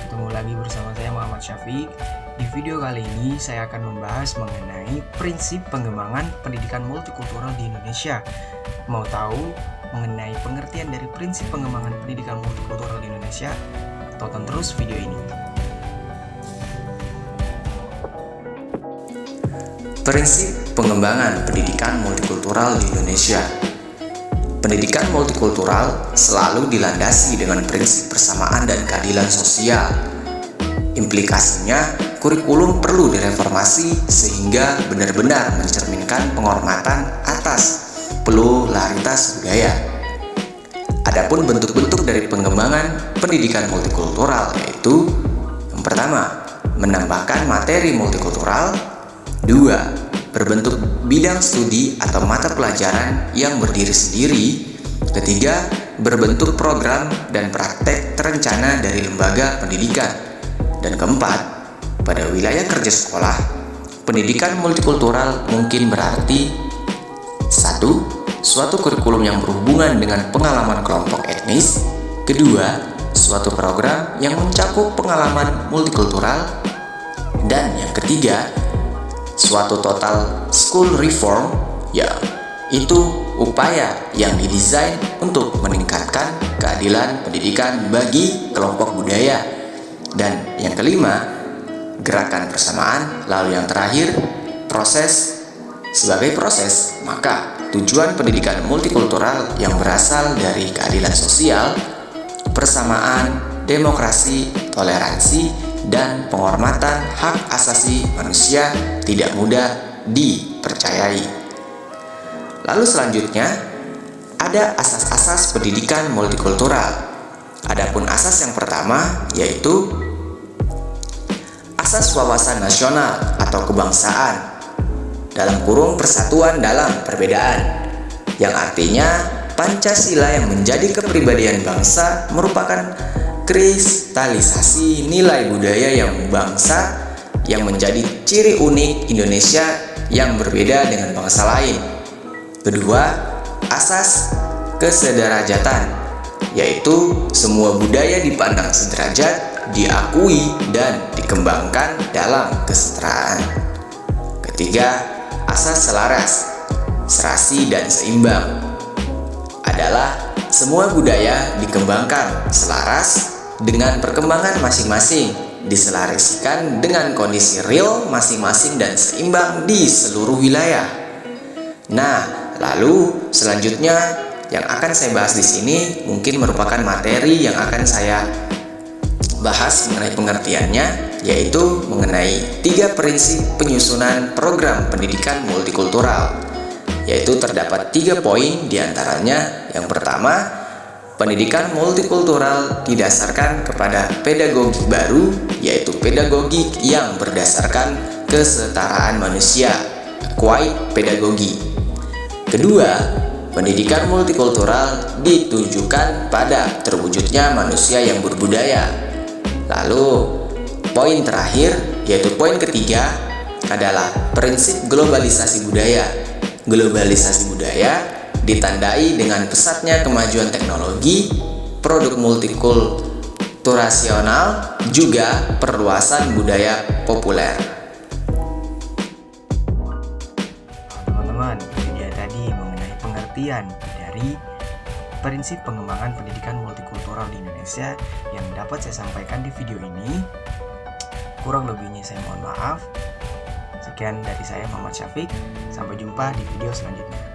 Ketemu lagi bersama saya Muhammad Syafiq. Di video kali ini saya akan membahas mengenai prinsip pengembangan pendidikan multikultural di Indonesia. Mau tahu mengenai pengertian dari prinsip pengembangan pendidikan multikultural di Indonesia? Tonton terus video ini. Prinsip pengembangan pendidikan multikultural di Indonesia. Pendidikan multikultural selalu dilandasi dengan prinsip persamaan dan keadilan sosial. Implikasinya, kurikulum perlu direformasi sehingga benar-benar mencerminkan penghormatan atas pluralitas budaya. Adapun bentuk-bentuk dari pengembangan pendidikan multikultural yaitu: yang pertama, menambahkan materi multikultural; dua, berbentuk bidang studi atau mata pelajaran yang berdiri sendiri; ketiga, berbentuk program dan praktek terencana dari lembaga pendidikan; dan keempat, pada wilayah kerja sekolah, pendidikan multikultural mungkin berarti: 1. Suatu kurikulum yang berhubungan dengan pengalaman kelompok etnis; kedua, suatu program yang mencakup pengalaman multikultural; dan yang ketiga, suatu total school reform, yaitu upaya yang didesain untuk meningkatkan keadilan pendidikan bagi kelompok budaya; dan yang kelima, gerakan persamaan; lalu yang terakhir, proses. Sebagai proses, maka tujuan pendidikan multikultural yang berasal dari keadilan sosial, persamaan, demokrasi, toleransi, dan penghormatan hak asasi manusia tidak mudah dipercayai. Lalu selanjutnya, ada asas-asas pendidikan multikultural. Adapun asas yang pertama yaitu asas wawasan nasional atau kebangsaan (persatuan dalam perbedaan), yang artinya Pancasila yang menjadi kepribadian bangsa merupakan kristalisasi nilai budaya yang bangsa yang menjadi ciri unik Indonesia yang berbeda dengan bangsa lain. Kedua, asas kesederajatan, yaitu semua budaya dipandang sederajat, diakui, dan dikembangkan dalam kesetaraan. Ketiga, asas selaras, serasi, dan seimbang adalah semua budaya dikembangkan selaras dengan perkembangan masing-masing, diselarasikan dengan kondisi real masing-masing dan seimbang di seluruh wilayah. Nah, lalu selanjutnya yang akan saya bahas di sini mungkin merupakan materi yang akan saya bahas mengenai pengertiannya, yaitu mengenai 3 prinsip penyusunan program pendidikan multikultural, yaitu terdapat 3 poin diantaranya. Yang pertama, pendidikan multikultural didasarkan kepada pedagogik baru, yaitu pedagogik yang berdasarkan kesetaraan manusia, equite pedagogi. Kedua, pendidikan multikultural ditujukan pada terwujudnya manusia yang berbudaya. Lalu, poin terakhir, yaitu poin ketiga, adalah prinsip globalisasi budaya. Globalisasi budaya ditandai dengan pesatnya kemajuan teknologi, produk multikulturasional, juga perluasan budaya populer. Teman-teman, itu dia tadi mengenai pengertian dari prinsip pengembangan pendidikan multikultural di Indonesia yang dapat saya sampaikan di video ini. Kurang lebihnya saya mohon maaf. Sekian dari saya Muhammad Syafiq. Sampai jumpa di video selanjutnya.